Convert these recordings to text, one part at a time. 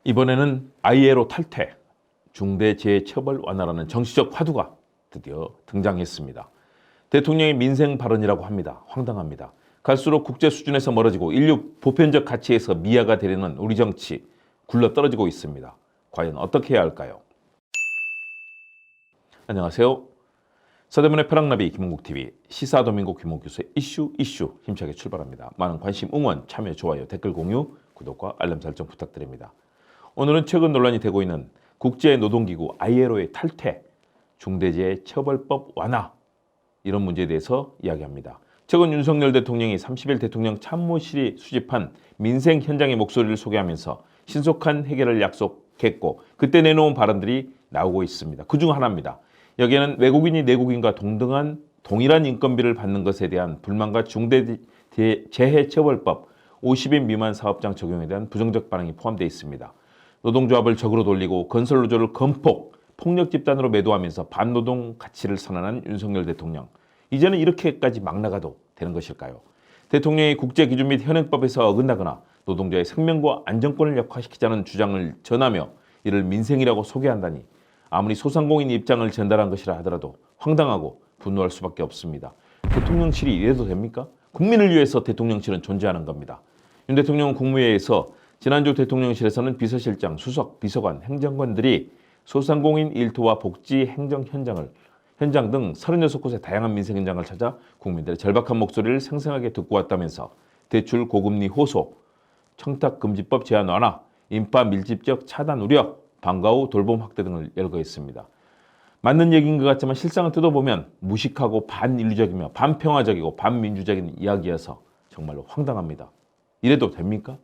이번에는 ILO 탈퇴, 중대재해처벌 완화라는 정치적 화두가 드디어 등장했습니다. 대통령의 민생 발언이라고 합니다. 황당합니다. 갈수록 국제 수준에서 멀어지고 인류 보편적 가치에서 미화가 되려는 우리 정치 굴러떨어지고 있습니다. 과연 어떻게 해야 할까요? 안녕하세요. 서대문의 벼락나비 김홍국TV 시사도민고 김홍교수의 이슈 힘차게 출발합니다. 많은 관심, 응원, 참여, 좋아요, 댓글 공유, 구독과 알람 설정 부탁드립니다. 오늘은 최근 논란이 되고 있는 국제노동기구 ILO의 탈퇴, 중대재해처벌법 완화 이런 문제에 대해서 이야기합니다. 최근 윤석열 대통령이 30일 대통령 참모실이 수집한 민생 현장의 목소리를 소개하면서 신속한 해결을 약속했고 그때 내놓은 발언들이 나오고 있습니다. 그중 하나입니다. 여기에는 외국인이 내국인과 동일한 인건비를 받는 것에 대한 불만과 중대재해처벌법 50인 미만 사업장 적용에 대한 부정적 반응이 포함되어 있습니다. 노동조합을 적으로 돌리고 건설노조를 건폭, 폭력 집단으로 매도하면서 반노동 가치를 선언한 윤석열 대통령. 이제는 이렇게까지 막 나가도 되는 것일까요? 대통령이 국제기준 및 현행법에서 어긋나거나 노동자의 생명과 안전권을 약화시키자는 주장을 전하며 이를 민생이라고 소개한다니 아무리 소상공인 입장을 전달한 것이라 하더라도 황당하고 분노할 수밖에 없습니다. 대통령실이 이래도 됩니까? 국민을 위해서 대통령실은 존재하는 겁니다. 윤 대통령은 국무회의에서 지난주 대통령실에서는 비서실장, 수석, 비서관, 행정관들이 소상공인 일터와 복지 행정 현장 등 36곳의 다양한 민생 현장을 찾아 국민들의 절박한 목소리를 생생하게 듣고 왔다면서 대출 고금리 호소, 청탁금지법 제한 완화, 인파 밀집적 차단 우려, 방과 후 돌봄 확대 등을 열거했습니다. 맞는 얘기인 것 같지만 실상을 뜯어보면 무식하고 반인류적이며 반평화적이고 반민주적인 이야기여서 정말로 황당합니다. 이래도 됩니까?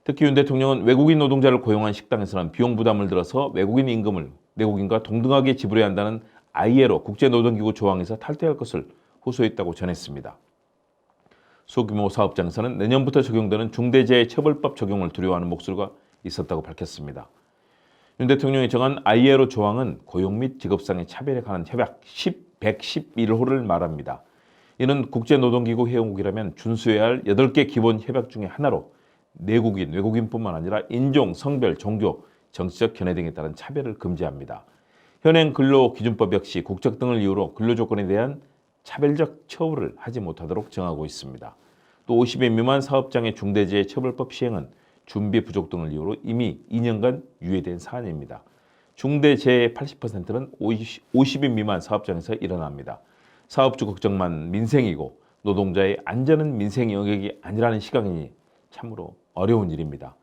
특히 윤 대통령은 외국인 노동자를 고용한 식당에서는 비용 부담을 들어서 외국인 임금을 내국인과 동등하게 지불해야 한다는 ILO 국제노동기구 조항에서 탈퇴할 것을 호소했다고 전했습니다. 소규모 사업장에서는 내년부터 적용되는 중대재해처벌법 적용을 두려워하는 목소리가 있었다고 밝혔습니다. 윤 대통령이 정한 ILO 조항은 고용 및 직업상의 차별에 관한 협약 111호를 말합니다. 이는 국제노동기구 회원국이라면 준수해야 할 8개 기본 협약 중의 하나로 내국인, 외국인뿐만 아니라 인종, 성별, 종교, 정치적 견해 등에 따른 차별을 금지합니다. 현행 근로기준법 역시 국적 등을 이유로 근로조건에 대한 차별적 처우를 하지 못하도록 정하고 있습니다. 또 50인 미만 사업장의 중대재해처벌법 시행은 준비 부족 등을 이유로 이미 2년간 유예된 사안입니다. 중대재해의 80%는 50인 미만 사업장에서 일어납니다. 사업주 걱정만 민생이고 노동자의 안전은 민생 영역이 아니라는 시각이니 참으로 어려운 일입니다.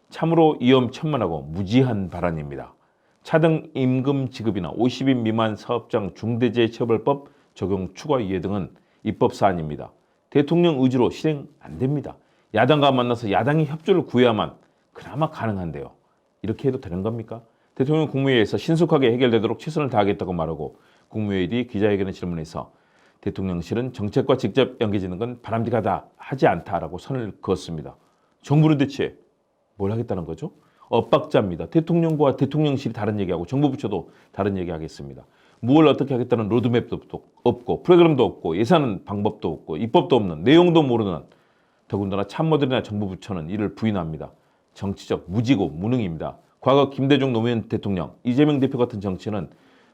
참으로 위험천만하고 무지한 발언입니다. 차등 임금 지급이나 50인 미만 사업장 중대재해처벌법 적용 추가 유예 등은 입법 사안입니다. 대통령 의지로 실행 안 됩니다. 야당과 만나서 야당이 협조를 구해야만 그나마 가능한데요. 이렇게 해도 되는 겁니까? 대통령 국무회의에서 신속하게 해결되도록 최선을 다하겠다고 말하고 국무회의 뒤 기자회견의 질문에서 대통령실은 정책과 직접 연계지는 건 바람직하다 하지 않다라고 선을 그었습니다. 정부는 대체 뭘 하겠다는 거죠? 엇박자입니다. 대통령과 대통령실이 다른 얘기하고 정부 부처도 다른 얘기하겠습니다. 뭘 어떻게 하겠다는 로드맵도 없고 프로그램도 없고 예산은 방법도 없고 입법도 없는 내용도 모르는 더군다나 참모들이나 정부 부처는 이를 부인합니다. 정치적 무지고 무능입니다. 과거 김대중 노무현 대통령, 이재명 대표 같은 정치는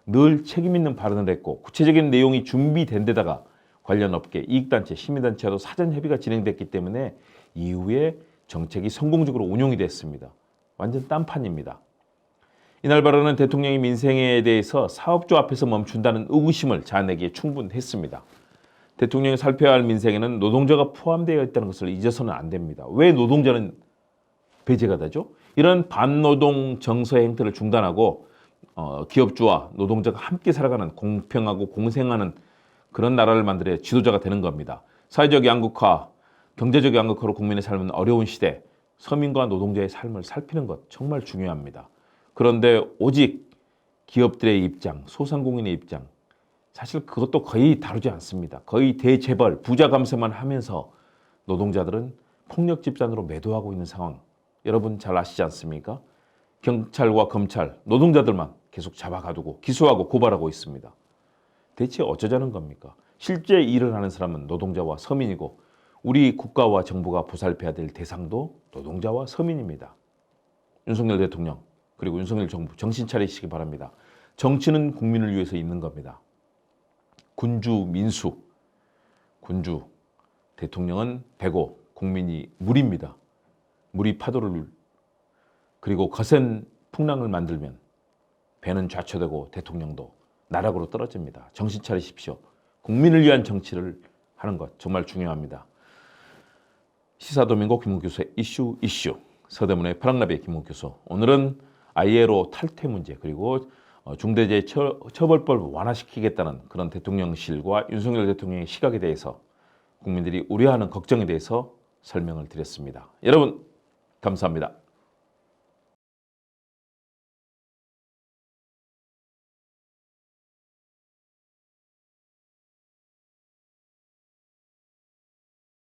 늘 책임 있는 발언을 했고 구체적인 내용이 준비된 데다가 관련 업계, 이익단체, 시민단체와도 사전 협의가 진행됐기 때문에 이후에 정책이 성공적으로 운용이 됐습니다. 완전 딴판입니다. 이날 발언은 대통령이 민생에 대해서 사업주 앞에서 멈춘다는 의구심을 자아내기에 충분했습니다. 대통령이 살펴야 할 민생에는 노동자가 포함되어 있다는 것을 잊어서는 안 됩니다. 왜 노동자는 배제가 되죠? 이런 반노동 정서의 행태를 중단하고 기업주와 노동자가 함께 살아가는 공평하고 공생하는 그런 나라를 만들어야 지도자가 되는 겁니다. 사회적 양극화, 경제적 양극화로 국민의 삶은 어려운 시대, 서민과 노동자의 삶을 살피는 것 정말 중요합니다. 그런데 오직 기업들의 입장, 소상공인의 입장, 사실 그것도 거의 다루지 않습니다. 거의 대재벌, 부자 감세만 하면서 노동자들은 폭력 집단으로 매도하고 있는 상황 여러분 잘 아시지 않습니까? 경찰과 검찰, 노동자들만 계속 잡아가두고 기소하고 고발하고 있습니다. 대체 어쩌자는 겁니까? 실제 일을 하는 사람은 노동자와 서민이고 우리 국가와 정부가 보살펴야 될 대상도 노동자와 서민입니다. 윤석열 대통령 그리고 윤석열 정부 정신 차리시기 바랍니다. 정치는 국민을 위해서 있는 겁니다. 군주 민수, 군주 대통령은 배고 국민이 물입니다. 물이 파도를 그리고 거센 풍랑을 만들면 배는 좌초되고 대통령도 나락으로 떨어집니다. 정신 차리십시오. 국민을 위한 정치를 하는 것 정말 중요합니다. 시사도민고 김웅 교수의 이슈 서대문의 파랑나비의 김웅 교수. 오늘은 ILO 탈퇴 문제 그리고 중대재해처벌법 완화시키겠다는 그런 대통령실과 윤석열 대통령의 시각에 대해서 국민들이 우려하는 걱정에 대해서 설명을 드렸습니다. 여러분 감사합니다.